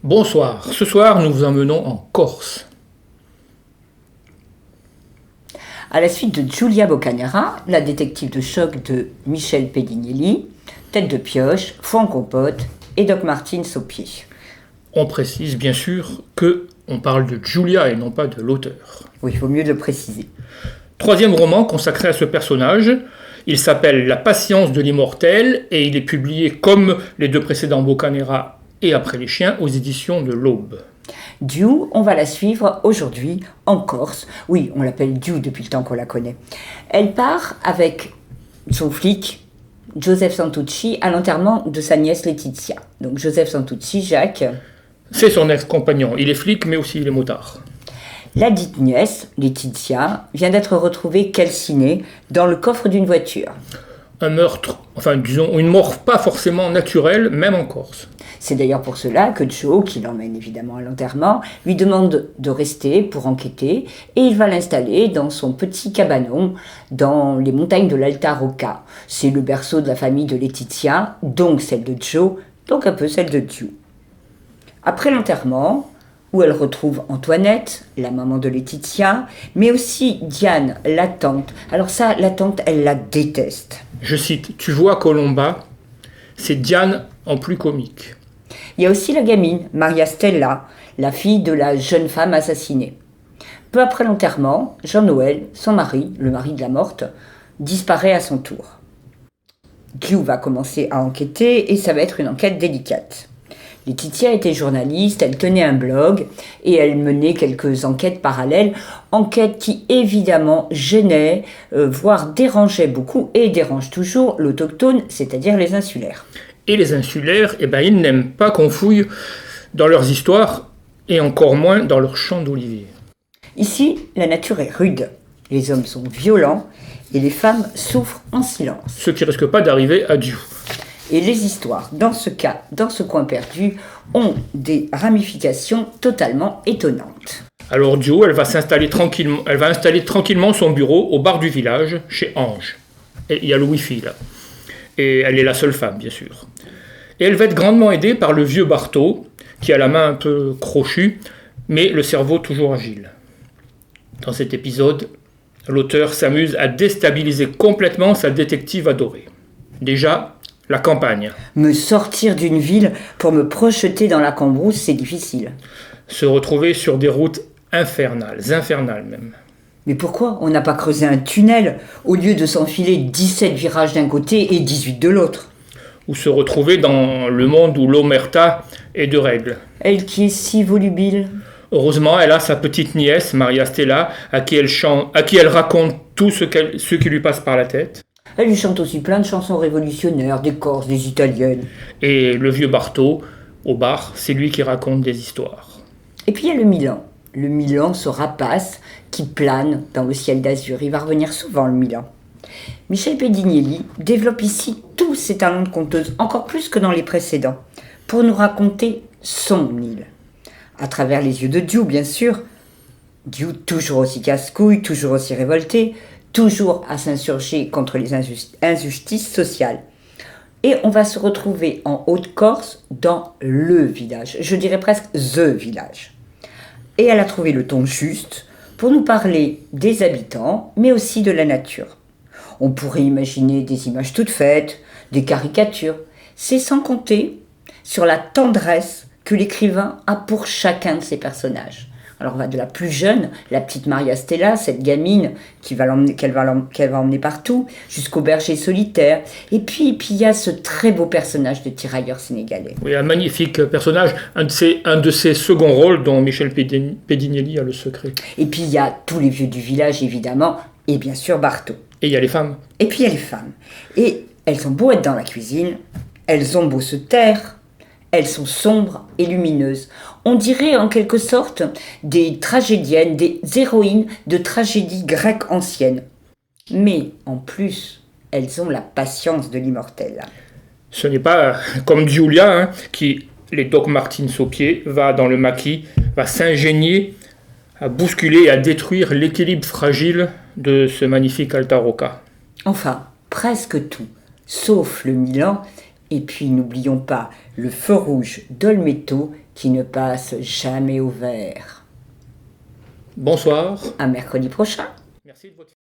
Bonsoir, ce soir nous vous emmenons en Corse. À la suite de Giulia Boccanera, la détective de choc de Michel Pedignelli, Tête de pioche, Foin en compote et Doc Martens au pied. On précise bien sûr que on parle de Giulia et non pas de l'auteur. Oui, il vaut mieux de le préciser. Troisième roman consacré à ce personnage. Il s'appelle La patience de l'immortel et il est publié comme les deux précédents Boccanera et Après les chiens aux éditions de l'Aube. Diu, on va la suivre aujourd'hui en Corse. Oui, on l'appelle Diu depuis le temps qu'on la connaît. Elle part avec son flic, Joseph Santucci, à l'enterrement de sa nièce Laetitia. Donc Joseph Santucci, Jacques... C'est son ex-compagnon. Il est flic mais aussi il est motard. La dite nièce, Laetitia, vient d'être retrouvée calcinée dans le coffre d'une voiture. Un meurtre, enfin disons une mort pas forcément naturelle, même en Corse. C'est d'ailleurs pour cela que Joe, qui l'emmène évidemment à l'enterrement, lui demande de rester pour enquêter et il va l'installer dans son petit cabanon dans les montagnes de l'Alta Rocca. C'est le berceau de la famille de Laetitia, donc celle de Joe, donc un peu celle de Diu. Après l'enterrement, où elle retrouve Antoinette, la maman de Laetitia, mais aussi Diane, la tante. Alors ça, la tante, elle la déteste. Je cite, tu vois Colomba, c'est Diane en plus comique. Il y a aussi la gamine, Maria Stella, la fille de la jeune femme assassinée. Peu après l'enterrement, Jean-Noël, son mari, le mari de la morte, disparaît à son tour. Diu va commencer à enquêter et ça va être une enquête délicate. Laetitia était journaliste, elle tenait un blog et elle menait quelques enquêtes parallèles, enquêtes qui évidemment gênaient, voire dérangeaient beaucoup et dérangent toujours l'autochtone, c'est-à-dire les insulaires. Et les insulaires, ils n'aiment pas qu'on fouille dans leurs histoires et encore moins dans leurs champs d'oliviers. Ici, la nature est rude, les hommes sont violents et les femmes souffrent en silence. Ce qui risque pas d'arriver à Dieu. Et les histoires, dans ce cas, dans ce coin perdu, ont des ramifications totalement étonnantes. Alors Dieu, elle va installer tranquillement son bureau au bar du village, chez Ange. Et il y a le wifi là. Et elle est la seule femme, bien sûr. Et elle va être grandement aidée par le vieux Bartho, qui a la main un peu crochue, mais le cerveau toujours agile. Dans cet épisode, l'auteur s'amuse à déstabiliser complètement sa détective adorée. Déjà, la campagne. Me sortir d'une ville pour me projeter dans la cambrousse, c'est difficile. Se retrouver sur des routes infernales même. Mais pourquoi on n'a pas creusé un tunnel au lieu de s'enfiler 17 virages d'un côté et 18 de l'autre? Ou se retrouver dans le monde où l'omerta est de règle. Elle qui est si volubile. Heureusement, elle a sa petite nièce, Maria Stella, à qui elle raconte tout ce qui lui passe par la tête. Elle lui chante aussi plein de chansons révolutionnaires, des Corses, des Italiennes. Et le vieux Bartho, au bar, c'est lui qui raconte des histoires. Et puis il y a le Milan. Le Milan, ce rapace qui plane dans le ciel d'azur. Il va revenir souvent, le Milan. Michel Pedignelli développe ici tous ses talents de conteuse, encore plus que dans les précédents, pour nous raconter son île. À travers les yeux de Diu, bien sûr. Diu toujours aussi casse-couille, toujours aussi révolté, toujours à s'insurger contre les injustices sociales. Et on va se retrouver en Haute-Corse dans le village, je dirais presque THE village. Et elle a trouvé le ton juste pour nous parler des habitants, mais aussi de la nature. On pourrait imaginer des images toutes faites, des caricatures. C'est sans compter sur la tendresse que l'écrivain a pour chacun de ses personnages. Alors on va de la plus jeune, la petite Maria Stella, cette gamine qu'elle va emmener partout, jusqu'au berger solitaire. Et puis il y a ce très beau personnage de tirailleur sénégalais. Oui, un magnifique personnage, un de ses seconds rôles dont Michel Pedignelli a le secret. Et puis il y a tous les vieux du village évidemment, et bien sûr Bartho. Et il y a les femmes. Et puis il y a les femmes. Et elles ont beau être dans la cuisine, elles ont beau se taire, elles sont sombres et lumineuses. On dirait en quelque sorte des tragédiennes, des héroïnes de tragédies grecques anciennes. Mais en plus, elles ont la patience de l'immortel. Ce n'est pas comme Giulia, qui, les Doc Martens aux pieds, va dans le maquis, va s'ingénier à bousculer et à détruire l'équilibre fragile de ce magnifique Alta Rocca. Enfin, presque tout, sauf le Milan Et puis n'oublions pas le feu rouge d'Olmeto qui ne passe jamais au vert. Bonsoir. À mercredi prochain. Merci de votre